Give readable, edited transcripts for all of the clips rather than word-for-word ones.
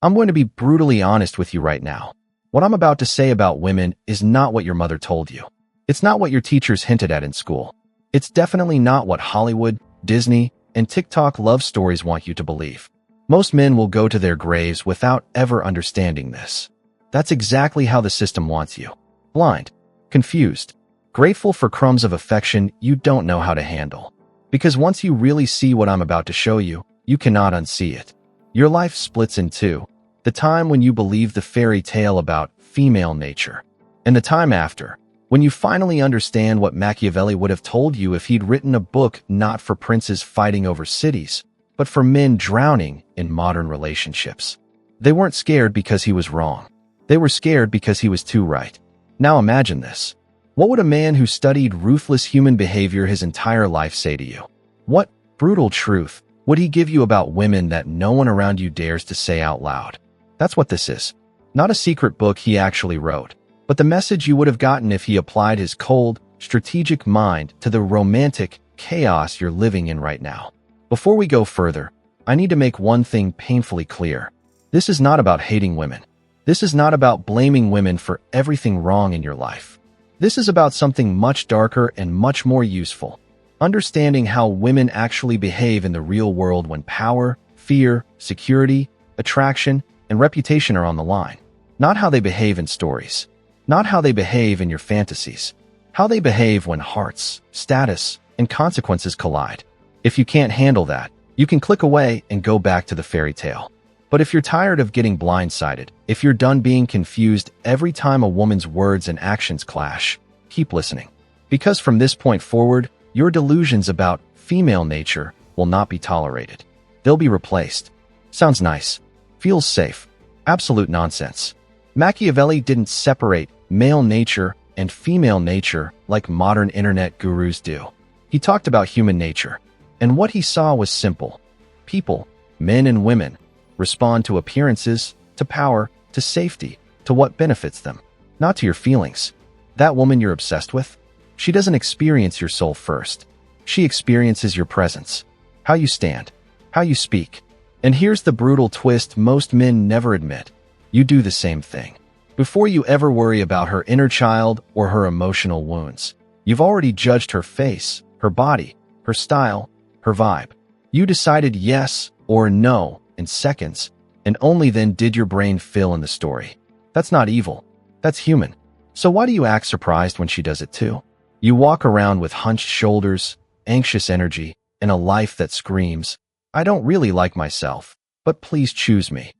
I'm going to be brutally honest with you right now. What I'm about to say about women is not what your mother told you. It's not what your teachers hinted at in school. It's definitely not what Hollywood, Disney, and TikTok love stories want you to believe. Most men will go to their graves without ever understanding this. That's exactly how the system wants you. Blind, confused, grateful for crumbs of affection you don't know how to handle. Because once you really see what I'm about to show you, you cannot unsee it. Your life splits in two. The time when you believe the fairy tale about female nature, and the time after, when you finally understand what Machiavelli would have told you if he'd written a book not for princes fighting over cities, but for men drowning in modern relationships. They weren't scared because he was wrong. They were scared because he was too right. Now imagine this. What would a man who studied ruthless human behavior his entire life say to you? What brutal truth would he give you about women that no one around you dares to say out loud? That's what this is. Not a secret book he actually wrote, but the message you would have gotten if he applied his cold, strategic mind to the romantic chaos you're living in right now. Before we go further, I need to make one thing painfully clear. This is not about hating women. This is not about blaming women for everything wrong in your life. This is about something much darker and much more useful. Understanding how women actually behave in the real world when power, fear, security, attraction, and reputation are on the line. Not how they behave in stories. Not how they behave in your fantasies. How they behave when hearts, status, and consequences collide. If you can't handle that, you can click away and go back to the fairy tale. But if you're tired of getting blindsided, if you're done being confused every time a woman's words and actions clash, keep listening. Because from this point forward, your delusions about female nature will not be tolerated. They'll be replaced. Sounds nice. Feels safe. Absolute nonsense. Machiavelli didn't separate male nature and female nature like modern internet gurus do. He talked about human nature, and what he saw was simple. People, men and women, respond to appearances, to power, to safety, to what benefits them, not to your feelings. That woman you're obsessed with, she doesn't experience your soul first. She experiences your presence, how you stand, how you speak. And here's the brutal twist most men never admit. You do the same thing. Before you ever worry about her inner child or her emotional wounds, you've already judged her face, her body, her style, her vibe. You decided yes or no in seconds, and only then did your brain fill in the story. That's not evil. That's human. So why do you act surprised when she does it too? You walk around with hunched shoulders, anxious energy, and a life that screams, I don't really like myself, but please choose me.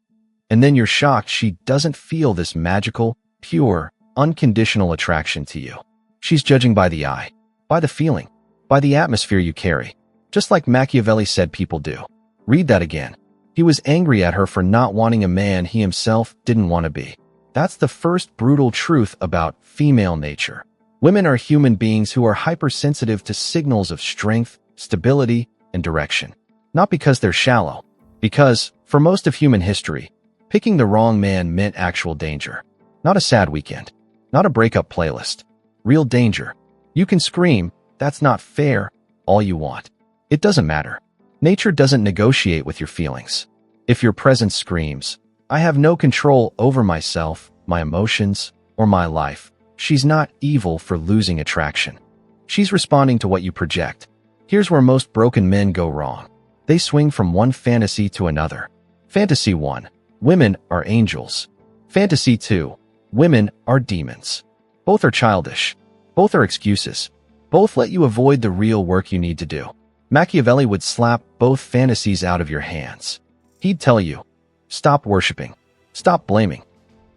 And then you're shocked she doesn't feel this magical, pure, unconditional attraction to you. She's judging by the eye, by the feeling, by the atmosphere you carry, just like Machiavelli said people do. Read that again. He was angry at her for not wanting a man he himself didn't want to be. That's the first brutal truth about female nature. Women are human beings who are hypersensitive to signals of strength, stability, and direction. Not because they're shallow, because, for most of human history, picking the wrong man meant actual danger. Not a sad weekend. Not a breakup playlist. Real danger. You can scream, that's not fair, all you want. It doesn't matter. Nature doesn't negotiate with your feelings. If your presence screams, I have no control over myself, my emotions, or my life, she's not evil for losing attraction. She's responding to what you project. Here's where most broken men go wrong. They swing from one fantasy to another. Fantasy 1. Women are angels. Fantasy 2. Women are demons. Both are childish. Both are excuses. Both let you avoid the real work you need to do. Machiavelli would slap both fantasies out of your hands. He'd tell you, stop worshiping. Stop blaming.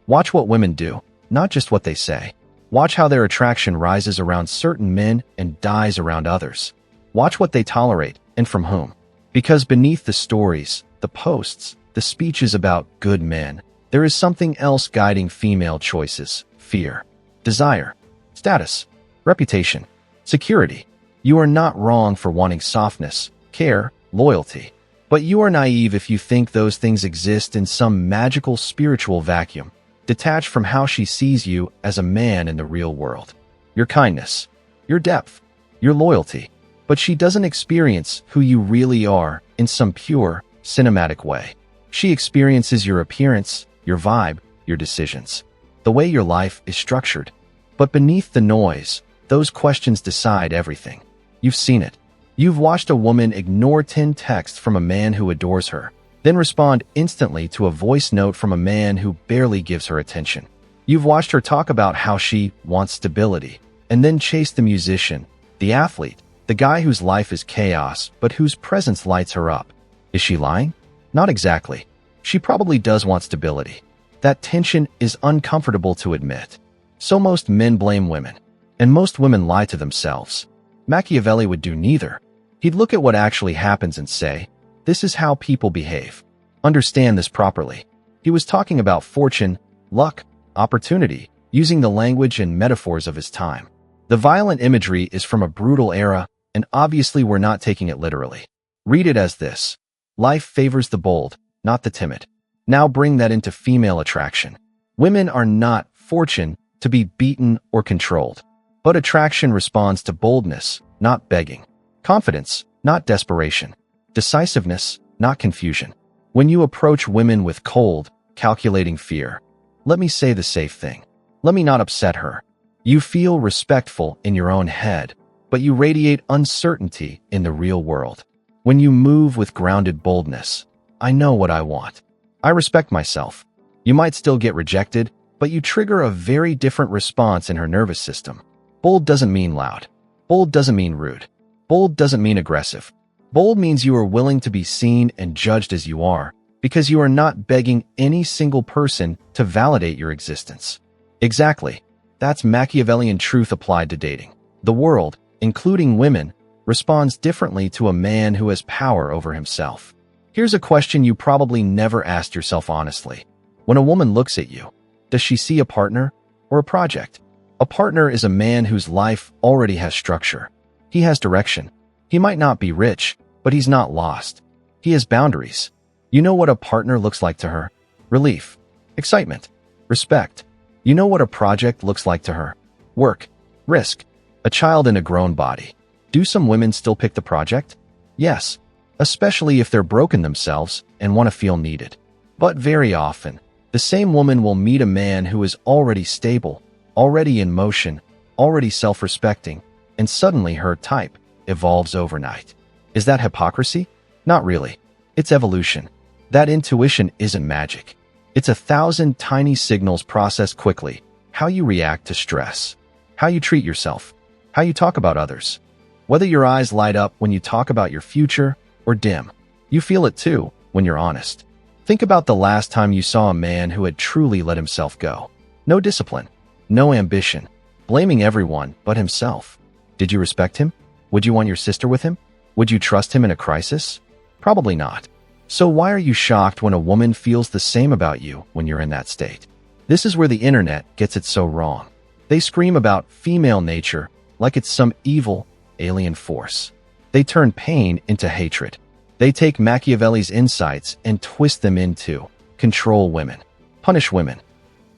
Watch what women do, not just what they say. Watch how their attraction rises around certain men and dies around others. Watch what they tolerate and from whom. Because beneath the stories, the posts, the speeches about good men, there is something else guiding female choices: fear, desire, status, reputation, security. You are not wrong for wanting softness, care, loyalty. But you are naive if you think those things exist in some magical spiritual vacuum, detached from how she sees you as a man in the real world. Your kindness, your depth, your loyalty. But she doesn't experience who you really are in some pure, cinematic way. She experiences your appearance, your vibe, your decisions, the way your life is structured. But beneath the noise, those questions decide everything. You've seen it. You've watched a woman ignore 10 texts from a man who adores her, then respond instantly to a voice note from a man who barely gives her attention. You've watched her talk about how she wants stability, and then chase the musician, the athlete, the guy whose life is chaos but whose presence lights her up. Is she lying? Not exactly. She probably does want stability. That tension is uncomfortable to admit. So most men blame women, and most women lie to themselves. Machiavelli would do neither. He'd look at what actually happens and say, this is how people behave. Understand this properly. He was talking about fortune, luck, opportunity, using the language and metaphors of his time. The violent imagery is from a brutal era, and obviously we're not taking it literally. Read it as this: life favors the bold, not the timid. Now bring that into female attraction. Women are not fortune to be beaten or controlled. But attraction responds to boldness, not begging. Confidence, not desperation. Decisiveness, not confusion. When you approach women with cold, calculating fear, let me say the safe thing. Let me not upset her. You feel respectful in your own head, but you radiate uncertainty in the real world. When you move with grounded boldness, I know what I want. I respect myself. You might still get rejected, but you trigger a very different response in her nervous system. Bold doesn't mean loud. Bold doesn't mean rude. Bold doesn't mean aggressive. Bold means you are willing to be seen and judged as you are, because you are not begging any single person to validate your existence. Exactly. That's Machiavellian truth applied to dating. The world, including women, responds differently to a man who has power over himself. Here's a question you probably never asked yourself honestly. When a woman looks at you, does she see a partner or a project? A partner is a man whose life already has structure. He has direction. He might not be rich, but he's not lost. He has boundaries. You know what a partner looks like to her? Relief, excitement, respect. You know what a project looks like to her? Work, risk, a child in a grown body. Do some women still pick the project? Yes, especially if they're broken themselves and want to feel needed. But very often, the same woman will meet a man who is already stable, already in motion, already self-respecting, and suddenly her type evolves overnight. Is that hypocrisy? Not really. It's evolution. That intuition isn't magic. It's 1,000 tiny signals processed quickly. How you react to stress, how you treat yourself, how you talk about others. Whether your eyes light up when you talk about your future or dim, you feel it too when you're honest. Think about the last time you saw a man who had truly let himself go. No discipline, no ambition, blaming everyone but himself. Did you respect him? Would you want your sister with him? Would you trust him in a crisis? Probably not. So why are you shocked when a woman feels the same about you when you're in that state? This is where the internet gets it so wrong. They scream about female nature like it's some evil, alien force. They turn pain into hatred. They take Machiavelli's insights and twist them into control women, punish women.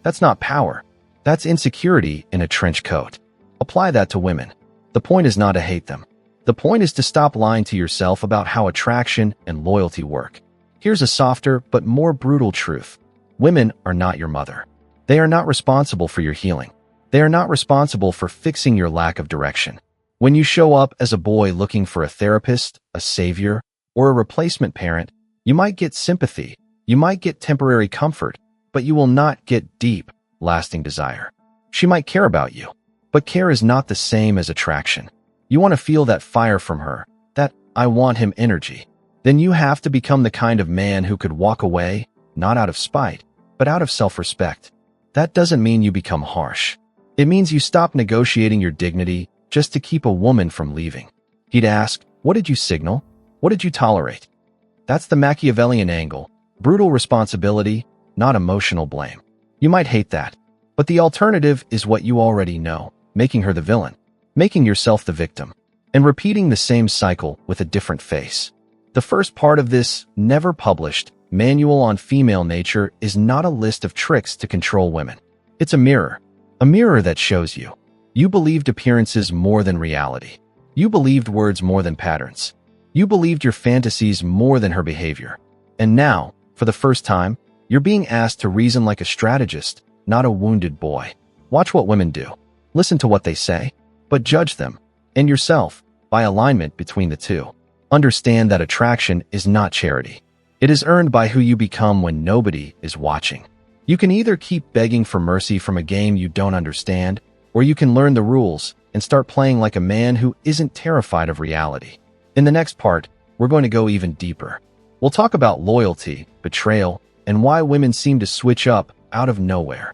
That's not power. That's insecurity in a trench coat. Apply that to women. The point is not to hate them. The point is to stop lying to yourself about how attraction and loyalty work. Here's a softer but more brutal truth. Women are not your mother. They are not responsible for your healing. They are not responsible for fixing your lack of direction. When you show up as a boy looking for a therapist, a savior, or a replacement parent, you might get sympathy, you might get temporary comfort, but you will not get deep, lasting desire. She might care about you, but care is not the same as attraction. You want to feel that fire from her, that I want him energy. Then you have to become the kind of man who could walk away, not out of spite, but out of self-respect. That doesn't mean you become harsh. It means you stop negotiating your dignity just to keep a woman from leaving. He'd ask, what did you signal? What did you tolerate? That's the Machiavellian angle. Brutal responsibility, not emotional blame. You might hate that, but the alternative is what you already know, making her the villain, making yourself the victim, and repeating the same cycle with a different face. The first part of this, never published, manual on female nature is not a list of tricks to control women. It's a mirror that shows you. You believed appearances more than reality. You believed words more than patterns. You believed your fantasies more than her behavior. And now, For the first time, you're being asked to reason like a strategist, not a wounded boy. Watch what women do. Listen to what they say, but judge them, and yourself, by alignment between the two. Understand that attraction is not charity. It is earned by who you become when nobody is watching. You can either keep begging for mercy from a game you don't understand, or you can learn the rules and start playing like a man who isn't terrified of reality. In the next part, we're going to go even deeper. We'll talk about loyalty, betrayal, and why women seem to switch up out of nowhere.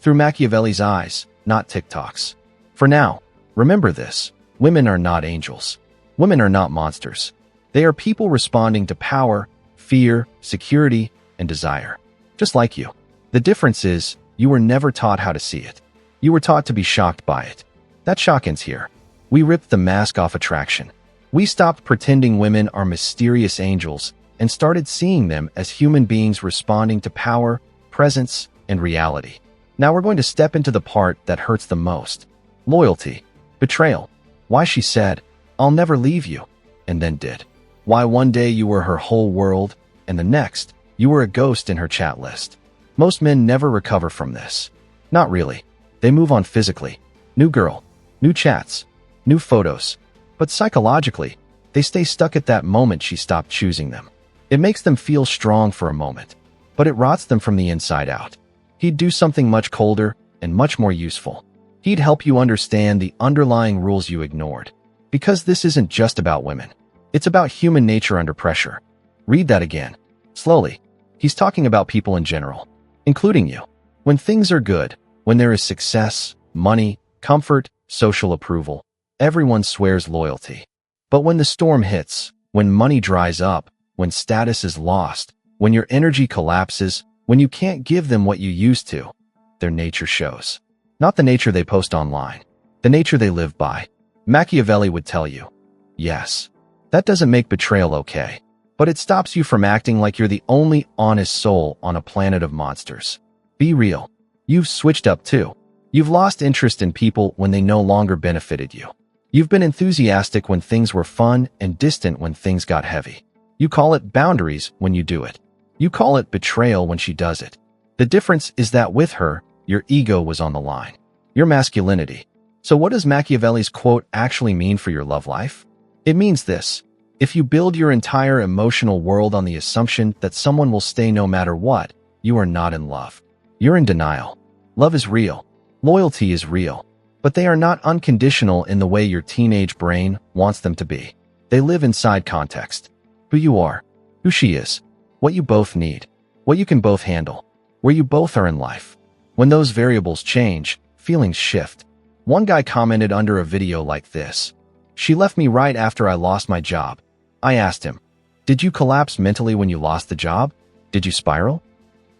Through Machiavelli's eyes, not TikTok's. For now, remember this: women are not angels. Women are not monsters. They are people responding to power, fear, security, and desire. Just like you. The difference is, you were never taught how to see it. You were taught to be shocked by it. That shock ends here. We ripped the mask off attraction. We stopped pretending women are mysterious angels and started seeing them as human beings responding to power, presence, and reality. Now we're going to step into the part that hurts the most. Loyalty. Betrayal. Why she said, "I'll never leave you," and then did. Why one day you were her whole world, and the next, you were a ghost in her chat list. Most men never recover from this. Not really. They move on physically. New girl, new chats, new photos. But psychologically, they stay stuck at that moment she stopped choosing them. It makes them feel strong for a moment, but it rots them from the inside out. He'd do something much colder and much more useful. He'd help you understand the underlying rules you ignored. Because this isn't just about women. It's about human nature under pressure. Read that again. Slowly. He's talking about people in general, including you. When things are good, when there is success, money, comfort, social approval, everyone swears loyalty. But when the storm hits, when money dries up, when status is lost, when your energy collapses, when you can't give them what you used to, their nature shows. Not the nature they post online, the nature they live by. Machiavelli would tell you, yes, that doesn't make betrayal okay, but it stops you from acting like you're the only honest soul on a planet of monsters. Be real. You've switched up too. You've lost interest in people when they no longer benefited you. You've been enthusiastic when things were fun and distant when things got heavy. You call it boundaries when you do it. You call it betrayal when she does it. The difference is that with her, your ego was on the line. Your masculinity. So what does Machiavelli's quote actually mean for your love life? It means this: if you build your entire emotional world on the assumption that someone will stay no matter what, you are not in love. You're in denial. Love is real. Loyalty is real. But they are not unconditional in the way your teenage brain wants them to be. They live inside context. Who you are, who she is, what you both need, what you can both handle, where you both are in life. When those variables change, feelings shift. One guy commented under a video like this: "She left me right after I lost my job. I asked him, 'Did you collapse mentally when you lost the job? Did you spiral?'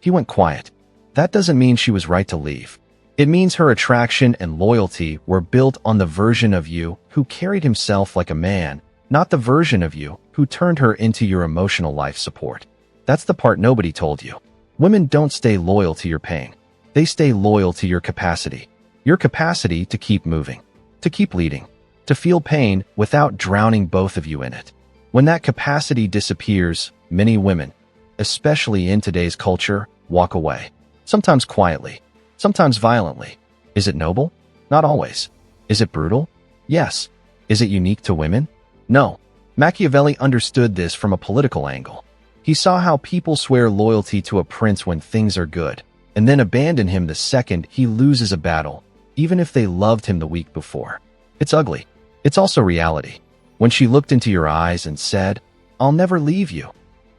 He went quiet. That doesn't mean she was right to leave. It means her attraction and loyalty were built on the version of you who carried himself like a man, not the version of you who turned her into your emotional life support. That's the part nobody told you. Women don't stay loyal to your pain. They stay loyal to your capacity. Your capacity to keep moving, to keep leading, to feel pain without drowning both of you in it. When that capacity disappears, many women, especially in today's culture, walk away. Sometimes quietly, sometimes violently. Is it noble? Not always. Is it brutal? Yes. Is it unique to women? No. Machiavelli understood this from a political angle. He saw how people swear loyalty to a prince when things are good, and then abandon him the second he loses a battle, even if they loved him the week before. It's ugly. It's also reality. When she looked into your eyes and said, "I'll never leave you,"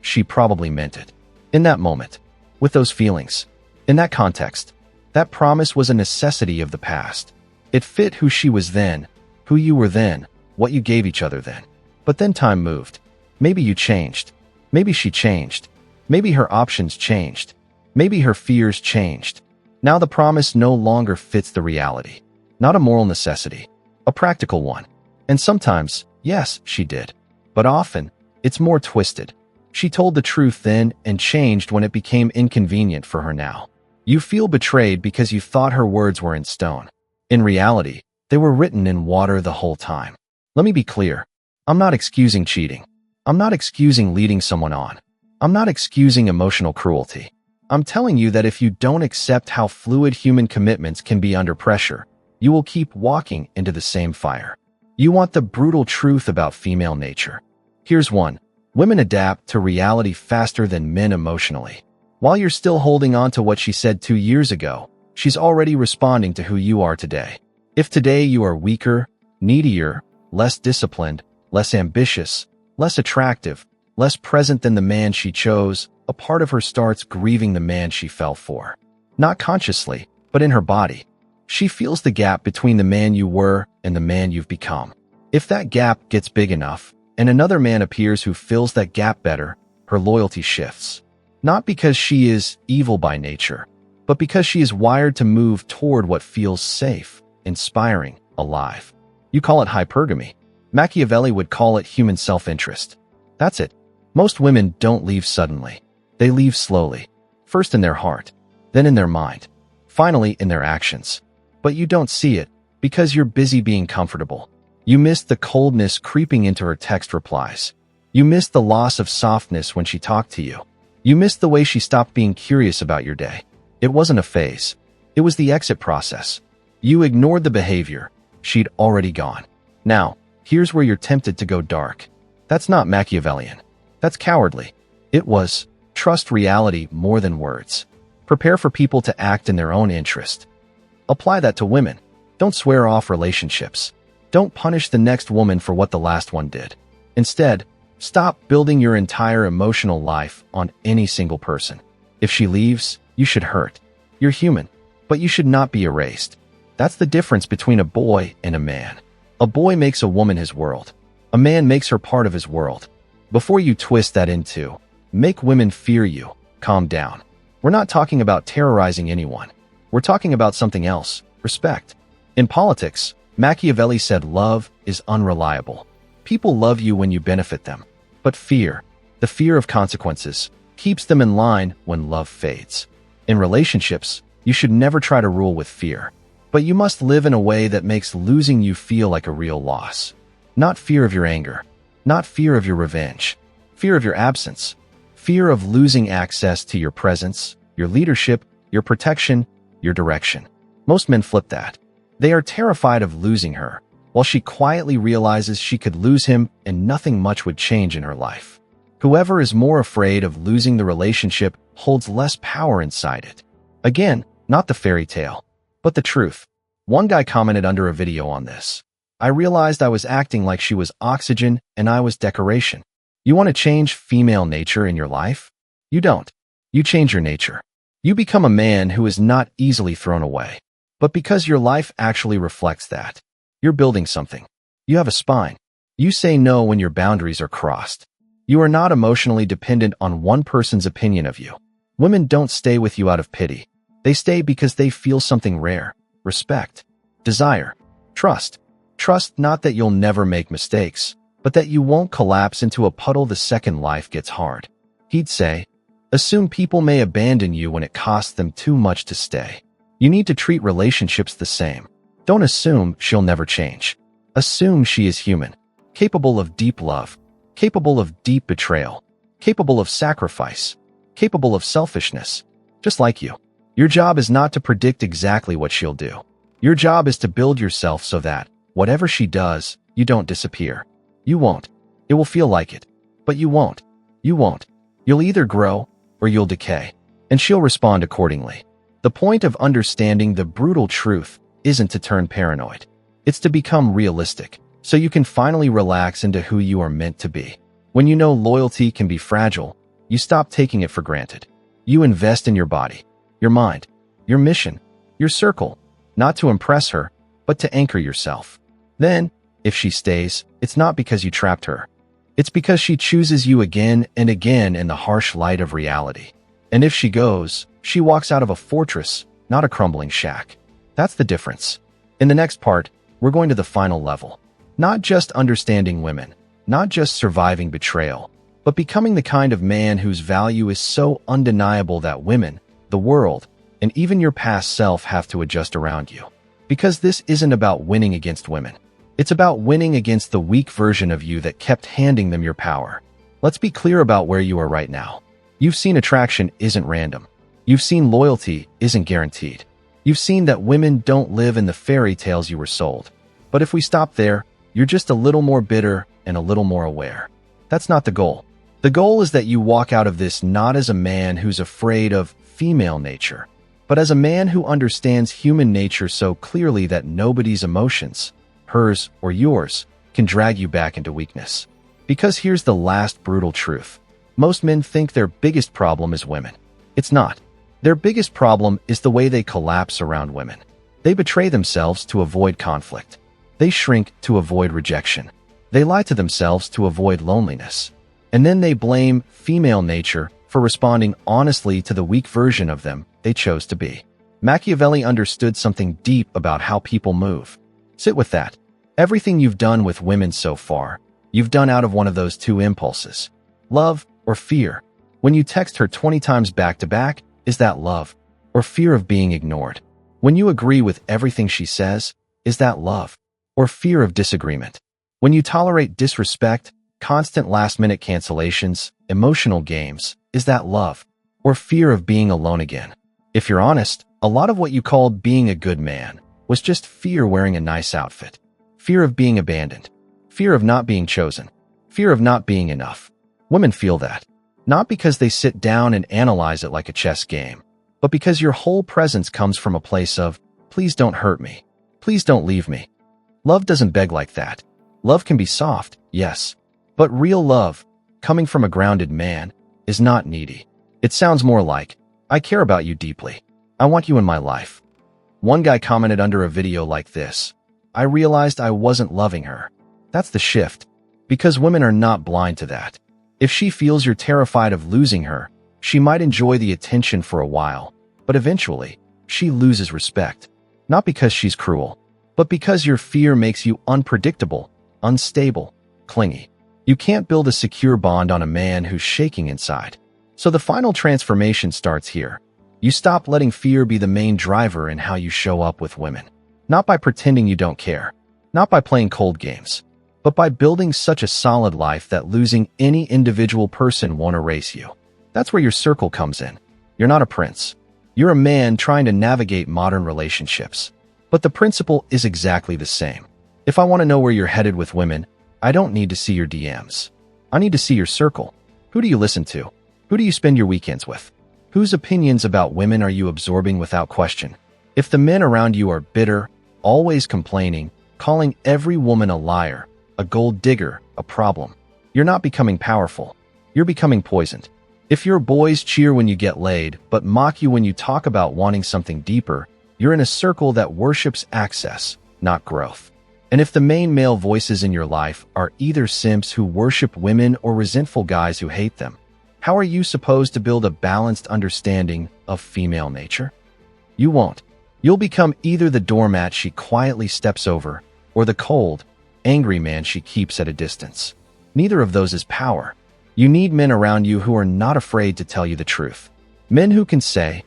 she probably meant it. In that moment, with those feelings, in that context, that promise was a necessity of the past. It fit who she was then, who you were then, what you gave each other then. But then time moved. Maybe you changed. Maybe she changed. Maybe her options changed. Maybe her fears changed. Now the promise no longer fits the reality. Not a moral necessity, a practical one. And sometimes, yes, she did. But often, it's more twisted. She told the truth then and changed when it became inconvenient for her now. You feel betrayed because you thought her words were in stone. In reality, they were written in water the whole time. Let me be clear. I'm not excusing cheating. I'm not excusing leading someone on. I'm not excusing emotional cruelty. I'm telling you that if you don't accept how fluid human commitments can be under pressure, you will keep walking into the same fire. You want the brutal truth about female nature. Here's one. Women adapt to reality faster than men emotionally. While you're still holding on to what she said 2 years ago, she's already responding to who you are today. If today you are weaker, needier, less disciplined, less ambitious, less attractive, less present than the man she chose, a part of her starts grieving the man she fell for. Not consciously, but in her body. She feels the gap between the man you were and the man you've become. If that gap gets big enough, and another man appears who fills that gap better, her loyalty shifts. Not because she is evil by nature, but because she is wired to move toward what feels safe, inspiring, alive. You call it hypergamy. Machiavelli would call it human self-interest. That's it. Most women don't leave suddenly. They leave slowly. First in their heart, then in their mind, finally in their actions. But you don't see it because you're busy being comfortable. You miss the coldness creeping into her text replies. You miss the loss of softness when she talked to you. You miss the way she stopped being curious about your day. It wasn't a phase. It was the exit process. You ignored the behavior. She'd already gone. Now, here's where you're tempted to go dark. That's not Machiavellian. That's cowardly. It was, trust reality more than words. Prepare for people to act in their own interest. Apply that to women. Don't swear off relationships. Don't punish the next woman for what the last one did. Instead, stop building your entire emotional life on any single person. If she leaves, you should hurt. You're human, but you should not be erased. That's the difference between a boy and a man. A boy makes a woman his world. A man makes her part of his world. Before you twist that into, make women fear you, calm down. We're not talking about terrorizing anyone. We're talking about something else, respect. In politics, Machiavelli said love is unreliable. People love you when you benefit them. But fear, the fear of consequences, keeps them in line when love fades. In relationships, you should never try to rule with fear. But you must live in a way that makes losing you feel like a real loss. Not fear of your anger. Not fear of your revenge. Fear of your absence. Fear of losing access to your presence, your leadership, your protection, your direction. Most men flip that. They are terrified of losing her, while she quietly realizes she could lose him and nothing much would change in her life. Whoever is more afraid of losing the relationship holds less power inside it. Again, not the fairy tale, but the truth. One guy commented under a video on this. I realized I was acting like she was oxygen and I was decoration. You want to change female nature in your life? You don't. You change your nature. You become a man who is not easily thrown away. But because your life actually reflects that, you're building something. You have a spine. You say no when your boundaries are crossed. You are not emotionally dependent on one person's opinion of you. Women don't stay with you out of pity. They stay because they feel something rare. Respect. Desire. Trust. Trust not that you'll never make mistakes, but that you won't collapse into a puddle the second life gets hard. He'd say, assume people may abandon you when it costs them too much to stay. You need to treat relationships the same. Don't assume she'll never change. Assume she is human, capable of deep love, capable of deep betrayal, capable of sacrifice, capable of selfishness, just like you. Your job is not to predict exactly what she'll do. Your job is to build yourself so that, whatever she does, you don't disappear. You won't. It will feel like it. But you won't. You won't. You'll either grow or you'll decay. And she'll respond accordingly. The point of understanding the brutal truth isn't to turn paranoid. It's to become realistic, so you can finally relax into who you are meant to be. When you know loyalty can be fragile, you stop taking it for granted. You invest in your body, your mind, your mission, your circle, not to impress her, but to anchor yourself. Then, if she stays, it's not because you trapped her. It's because she chooses you again and again in the harsh light of reality. And if she goes, she walks out of a fortress, not a crumbling shack. That's the difference. In the next part, we're going to the final level. Not just understanding women, not just surviving betrayal, but becoming the kind of man whose value is so undeniable that women, the world, and even your past self have to adjust around you. Because this isn't about winning against women. It's about winning against the weak version of you that kept handing them your power. Let's be clear about where you are right now. You've seen attraction isn't random. You've seen loyalty isn't guaranteed. You've seen that women don't live in the fairy tales you were sold. But if we stop there, you're just a little more bitter and a little more aware. That's not the goal. The goal is that you walk out of this not as a man who's afraid of female nature, but as a man who understands human nature so clearly that nobody's emotions, hers or yours, can drag you back into weakness. Because here's the last brutal truth. Most men think their biggest problem is women. It's not. Their biggest problem is the way they collapse around women. They betray themselves to avoid conflict. They shrink to avoid rejection. They lie to themselves to avoid loneliness. And then they blame female nature for responding honestly to the weak version of them they chose to be. Machiavelli understood something deep about how people move. Sit with that. Everything you've done with women so far, you've done out of one of those two impulses. Love or fear. When you text her 20 times back to back, is that love or fear of being ignored? When you agree with everything she says, is that love or fear of disagreement? When you tolerate disrespect, constant last-minute cancellations, emotional games, is that love or fear of being alone again? If you're honest, a lot of what you called being a good man was just fear wearing a nice outfit, fear of being abandoned, fear of not being chosen, fear of not being enough. Women feel that, not because they sit down and analyze it like a chess game, but because your whole presence comes from a place of, please don't hurt me, please don't leave me. Love doesn't beg like that. Love can be soft, yes, but real love, coming from a grounded man, is not needy. It sounds more like, I care about you deeply. I want you in my life. One guy commented under a video like this, I realized I wasn't loving her. That's the shift. Because women are not blind to that. If she feels you're terrified of losing her, she might enjoy the attention for a while, but eventually, she loses respect. Not because she's cruel, but because your fear makes you unpredictable, unstable, clingy. You can't build a secure bond on a man who's shaking inside. So the final transformation starts here. You stop letting fear be the main driver in how you show up with women. Not by pretending you don't care, not by playing cold games, but by building such a solid life that losing any individual person won't erase you. That's where your circle comes in. You're not a prince. You're a man trying to navigate modern relationships. But the principle is exactly the same. If I want to know where you're headed with women, I don't need to see your DMs. I need to see your circle. Who do you listen to? Who do you spend your weekends with? Whose opinions about women are you absorbing without question? If the men around you are bitter, always complaining, calling every woman a liar, a gold digger, a problem, you're not becoming powerful. You're becoming poisoned. If your boys cheer when you get laid, but mock you when you talk about wanting something deeper, you're in a circle that worships access, not growth. And if the main male voices in your life are either simps who worship women or resentful guys who hate them, how are you supposed to build a balanced understanding of female nature? You won't. You'll become either the doormat she quietly steps over or the cold, angry man she keeps at a distance. Neither of those is power. You need men around you who are not afraid to tell you the truth. Men who can say,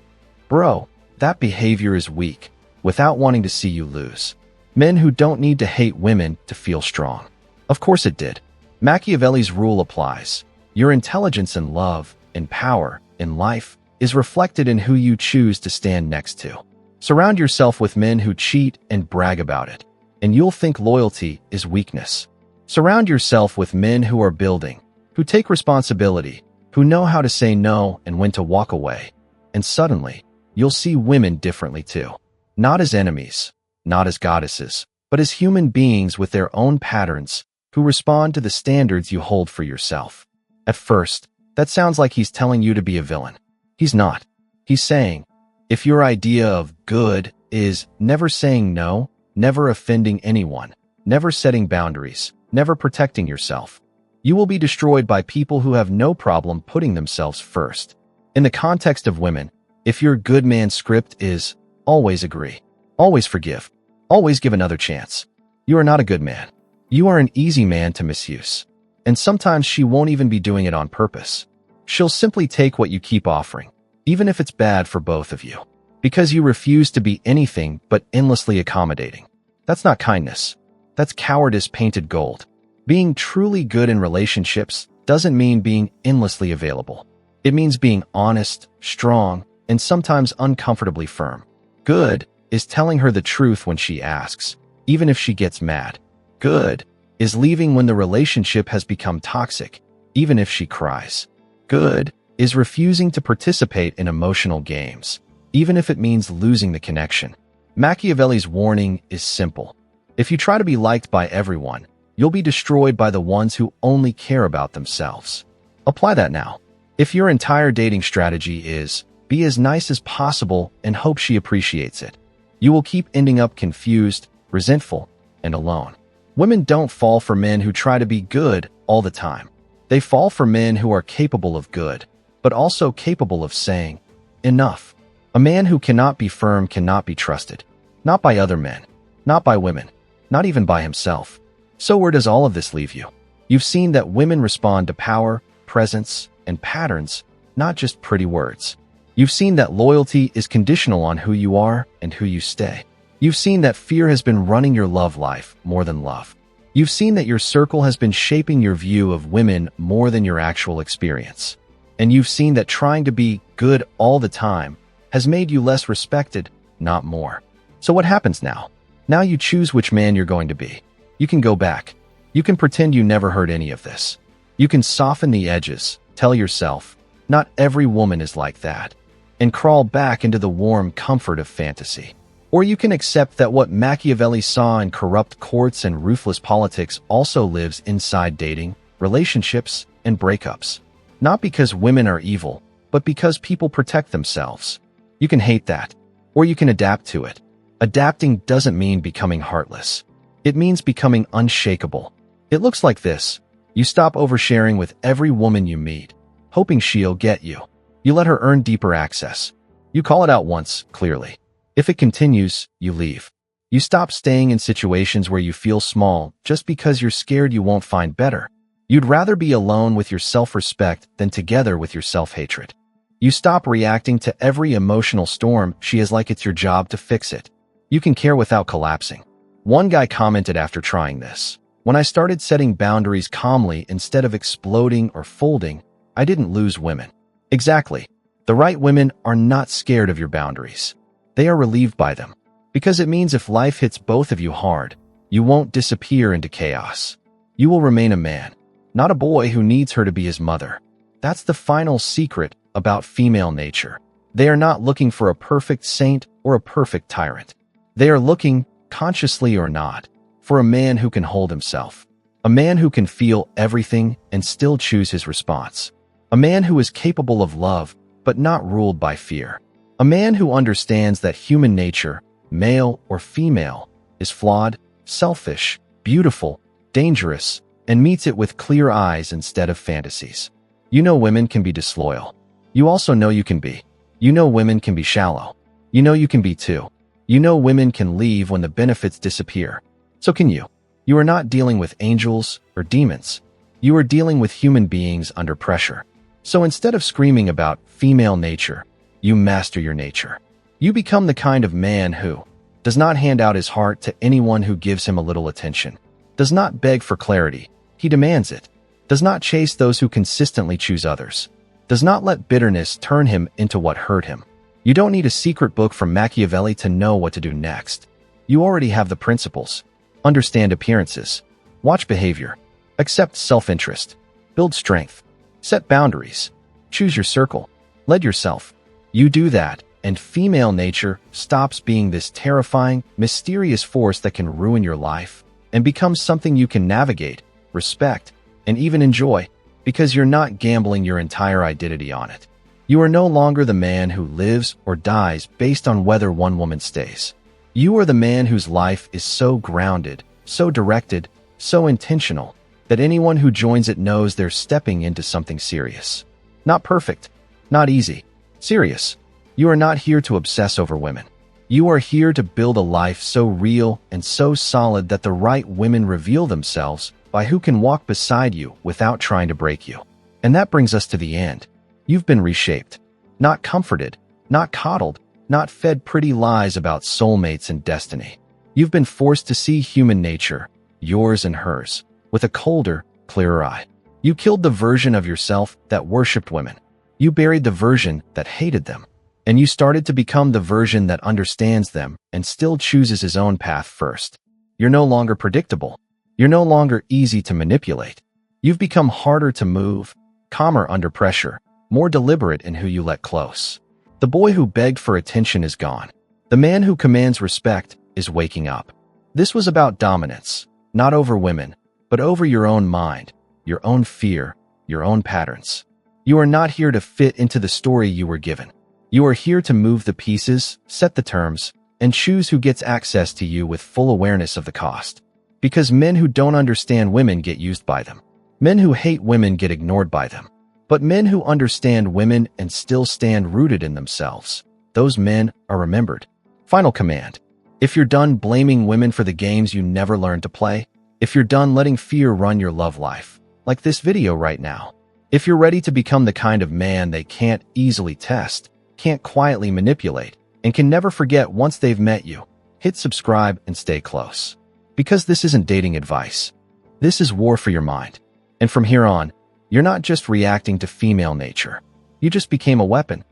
bro, that behavior is weak, without wanting to see you lose. Men who don't need to hate women to feel strong. Of course it did. Machiavelli's rule applies. Your intelligence in love, in power, in life, is reflected in who you choose to stand next to. Surround yourself with men who cheat and brag about it, and you'll think loyalty is weakness. Surround yourself with men who are building, who take responsibility, who know how to say no and when to walk away. And suddenly, you'll see women differently too. Not as enemies, not as goddesses, but as human beings with their own patterns who respond to the standards you hold for yourself. At first, that sounds like he's telling you to be a villain. He's not. He's saying, if your idea of good is never saying no, never offending anyone, never setting boundaries, never protecting yourself, you will be destroyed by people who have no problem putting themselves first. In the context of women, if your good man script is always agree, always forgive, always give another chance, you are not a good man. You are an easy man to misuse. And sometimes she won't even be doing it on purpose. She'll simply take what you keep offering, even if it's bad for both of you, because you refuse to be anything but endlessly accommodating. That's not kindness. That's cowardice painted gold. Being truly good in relationships doesn't mean being endlessly available. It means being honest, strong, and sometimes uncomfortably firm. Good is telling her the truth when she asks, even if she gets mad. Good is leaving when the relationship has become toxic, even if she cries. Good is refusing to participate in emotional games, even if it means losing the connection. Machiavelli's warning is simple. If you try to be liked by everyone, you'll be destroyed by the ones who only care about themselves. Apply that now. If your entire dating strategy is be as nice as possible and hope she appreciates it, you will keep ending up confused, resentful, and alone. Women don't fall for men who try to be good all the time. They fall for men who are capable of good, but also capable of saying, enough. A man who cannot be firm cannot be trusted. Not by other men, not by women, not even by himself. So where does all of this leave you? You've seen that women respond to power, presence, and patterns, not just pretty words. You've seen that loyalty is conditional on who you are and who you stay. You've seen that fear has been running your love life more than love. You've seen that your circle has been shaping your view of women more than your actual experience. And you've seen that trying to be good all the time has made you less respected, not more. So what happens now? Now you choose which man you're going to be. You can go back. You can pretend you never heard any of this. You can soften the edges, tell yourself, not every woman is like that, and crawl back into the warm comfort of fantasy. Or you can accept that what Machiavelli saw in corrupt courts and ruthless politics also lives inside dating, relationships, and breakups. Not because women are evil, but because people protect themselves. You can hate that, or you can adapt to it. Adapting doesn't mean becoming heartless. It means becoming unshakable. It looks like this. You stop oversharing with every woman you meet, hoping she'll get you. You let her earn deeper access. You call it out once, clearly. If it continues, you leave. You stop staying in situations where you feel small just because you're scared you won't find better. You'd rather be alone with your self-respect than together with your self-hatred. You stop reacting to every emotional storm she is like it's your job to fix it. You can care without collapsing. One guy commented after trying this, "When I started setting boundaries calmly instead of exploding or folding, I didn't lose women." Exactly. The right women are not scared of your boundaries. They are relieved by them. Because it means if life hits both of you hard, you won't disappear into chaos. You will remain a man, not a boy who needs her to be his mother. That's the final secret about female nature. They are not looking for a perfect saint or a perfect tyrant. They are looking, consciously or not, for a man who can hold himself. A man who can feel everything and still choose his response. A man who is capable of love, but not ruled by fear. A man who understands that human nature, male or female, is flawed, selfish, beautiful, dangerous, and meets it with clear eyes instead of fantasies. You know women can be disloyal. You also know you can be. You know women can be shallow. You know you can be too. You know women can leave when the benefits disappear. So can you. You are not dealing with angels or demons. You are dealing with human beings under pressure. So instead of screaming about female nature, you master your nature. You become the kind of man who does not hand out his heart to anyone who gives him a little attention, does not beg for clarity, he demands it, does not chase those who consistently choose others, does not let bitterness turn him into what hurt him. You don't need a secret book from Machiavelli to know what to do next. You already have the principles. Understand appearances. Watch behavior. Accept self-interest. Build strength. Set boundaries. Choose your circle. Lead yourself. You do that, and female nature stops being this terrifying, mysterious force that can ruin your life and becomes something you can navigate, respect, and even enjoy, because you're not gambling your entire identity on it. You are no longer the man who lives or dies based on whether one woman stays. You are the man whose life is so grounded, so directed, so intentional, that anyone who joins it knows they're stepping into something serious. Not perfect, not easy. Serious. You are not here to obsess over women. You are here to build a life so real and so solid that the right women reveal themselves by who can walk beside you without trying to break you. And that brings us to the end. You've been reshaped. Not comforted, not coddled, not fed pretty lies about soulmates and destiny. You've been forced to see human nature, yours and hers, with a colder, clearer eye. You killed the version of yourself that worshipped women. You buried the version that hated them, and you started to become the version that understands them and still chooses his own path first. You're no longer predictable. You're no longer easy to manipulate. You've become harder to move, calmer under pressure, more deliberate in who you let close. The boy who begged for attention is gone. The man who commands respect is waking up. This was about dominance, not over women, but over your own mind, your own fear, your own patterns. You are not here to fit into the story you were given. You are here to move the pieces, set the terms, and choose who gets access to you with full awareness of the cost. Because men who don't understand women get used by them. Men who hate women get ignored by them. But men who understand women and still stand rooted in themselves, those men are remembered. Final command. If you're done blaming women for the games you never learned to play, if you're done letting fear run your love life, like this video right now, if you're ready to become the kind of man they can't easily test, can't quietly manipulate, and can never forget once they've met you, hit subscribe and stay close. Because this isn't dating advice. This is war for your mind. And from here on, you're not just reacting to female nature. You just became a weapon.